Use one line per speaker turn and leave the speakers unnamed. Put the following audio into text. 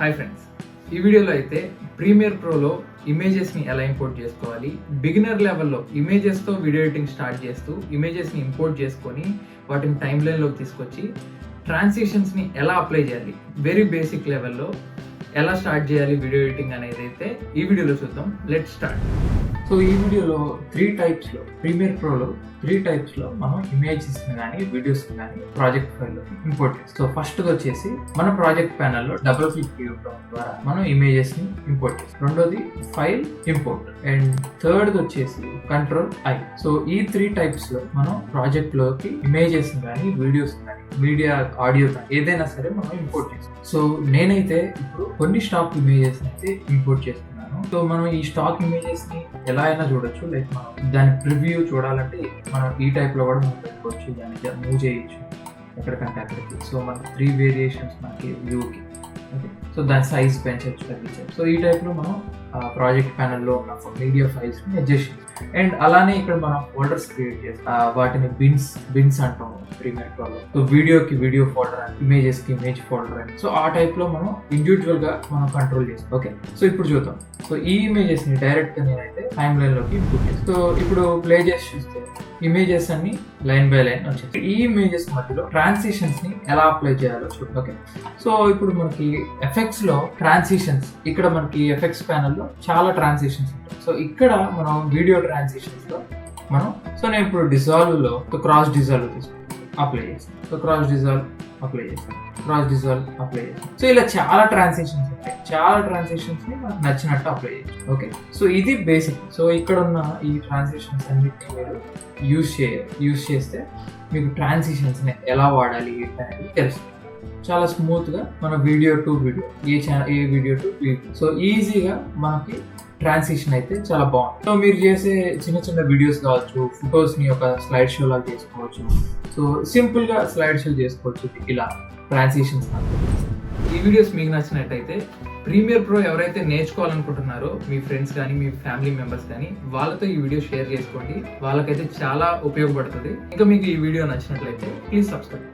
Hi friends, ఈ వీడియోలో అయితే ప్రీమియర్ ప్రోలో ఇమేజెస్ని ఎలా ఇంపోర్ట్ చేసుకోవాలి, బిగినర్ లెవెల్లో ఇమేజెస్తో వీడియో ఎడిటింగ్ స్టార్ట్ చేస్తూ ఇమేజెస్ని ఇంపోర్ట్ చేసుకొని వాటిని టైమ్ లైన్లోకి తీసుకొచ్చి ట్రాన్సిషన్స్ని ఎలా అప్లై చేయాలి, వెరీ బేసిక్ లెవెల్లో ఎలా స్టార్ట్ చేయాలి వీడియో ఎడిటింగ్ అనేది అయితే ఈ వీడియోలో చూద్దాం. Let's start. సో ఈ వీడియోలో ప్రీమియర్ ప్రోలో 3 టైప్స్లో మనం ఇమేజెస్ని కానీ వీడియోస్ని కానీ ప్రాజెక్ట్ ఫైల్లోకి ఇంపోర్ట్ చేస్తాం. సో ఫస్ట్ వచ్చేసి మన ప్రాజెక్ట్ ప్యానల్లో డబుల్ క్లిక్ చేయడం ద్వారా మనం ఇమేజెస్ని ఇంపోర్ట్ చేస్తాం. రెండోది ఫైల్ ఇంపోర్ట్ అండ్ థర్డ్ వచ్చేసి కంట్రోల్-I. సో ఈ 3 టైప్స్లో మనం ప్రాజెక్ట్లోకి ఇమేజెస్ని కానీ వీడియోస్ని కానీ మీడియా ఆడియో కానీ ఏదైనా సరే మనం ఇంపోర్ట్ చేస్తాం. సో నేనైతే ఇప్పుడు కొన్ని స్టాక్ ఇమేజెస్ అయితే ఇంపోర్ట్ చేస్తున్నాను. సో మనం ఈ స్టాక్ ఇమేజెస్ ని ఎలా అయినా చూడొచ్చు. లైక్ మనం దాని ప్రివ్యూ చూడాలంటే మనం ఈ టైప్ లో కూడా మనం పెట్టుకోవచ్చు, దాన్ని మూవ్ చేయొచ్చు ఎక్కడికంటే అక్కడికి. సో మనకి 3 వేరియేషన్స్ మనకి వ్యూకి. ఓకే, సో దాని సైజ్ పెంచవచ్చు, తగ్గించవచ్చు. సో ఈ టైప్ లో మనం ప్రాజెక్ట్ ప్యానల్లో ఉన్న మీడియా ఫైల్స్ ని అడ్జస్ట్ చేస్తాం. అండ్ అలానే ఇక్కడ మనం ఫోల్డర్స్ క్రియేట్ చేస్తాం. వాటిని బిన్స్ అంటాం ప్రీమియర్ ప్రోలో. సో వీడియోకి వీడియో ఫోల్డర్ అని, ఇమేజెస్ కి ఇమేజ్ ఫోల్డర్ అని. సో ఆ టైప్ లో మనం ఇండివిజువల్ గా మనం కంట్రోల్ చేస్తాం. ఓకే, సో ఇప్పుడు చూద్దాం. సో ఈ ఇమేజెస్ ని డైరెక్ట్ గా నేనైతే టైమ్ లైన్ లోకి ఇంపోర్ట్ చేస్తాను. సో ఇప్పుడు ప్లే చేసి చూస్తే ఇమేజెస్ అన్ని లైన్ బై లైన్ వచ్చేసి ఈ ఇమేజెస్ మధ్యలో ట్రాన్సిషన్స్ ని ఎలా అప్లై చేయాలో చూద్దాం. ఓకే, సో ఇప్పుడు మనకి ఎఫెక్ట్స్ లో ట్రాన్సిషన్స్, ఇక్కడ మనకి ఎఫెక్ట్స్ ప్యానల్ లో చాలా ట్రాన్సిషన్స్ ఉంటాయి. సో ఇక్కడ మనం వీడియో ట్రాన్సిషన్స్ లో సో నేను ఇప్పుడు డిజాల్వ్ లో క్రాస్ డిజాల్వ్ తీసుకుంటాను, అప్లై చేస్తాను. సో క్రాస్ డిజాల్వ్ అప్లై చేస్తాను, క్రాస్ డిజాల్వ్ అప్లై చేస్తాను. సో ఇలా చాలా ట్రాన్సిషన్స్ ఉంటాయి. చాలా ట్రాన్సిషన్స్ ని మనకు నచ్చినట్టు అప్లై చేయొచ్చు. ఓకే, సో ఇది బేసిక్. సో ఇక్కడ ఉన్న ఈ ట్రాన్సిషన్స్ అన్నిటిని మీరు యూజ్ చేస్తే మీకు ట్రాన్సిషన్స్ ని ఎలా వాడాలి అనేది తెలుస్తుంది. చాలా స్మూత్ గా మన video to video, A video to video. So ఈజీగా మనకి ట్రాన్సిషన్ అయితే చాలా బాగుంది. సో మీరు చేసే చిన్న చిన్న వీడియోస్ కావచ్చు, ఫొటోస్ ని ఒక స్లైడ్ షో లాగా చేసుకోవచ్చు. సో సింపుల్ గా స్లైడ్ షో చేసుకోవచ్చు ఇలా ట్రాన్సిషన్స్. ఈ వీడియోస్ మీకు నచ్చినట్టయితే ప్రీమియర్ ప్రో ఎవరైతే నేర్చుకోవాలనుకుంటున్నారో మీ ఫ్రెండ్స్ కానీ మీ ఫ్యామిలీ మెంబర్స్ కానీ వాళ్ళతో ఈ వీడియో షేర్ చేసుకోండి. వాళ్ళకైతే చాలా ఉపయోగపడుతుంది. ఇంకా మీకు ఈ వీడియో నచ్చినట్లయితే ప్లీజ్ సబ్స్క్రైబ్.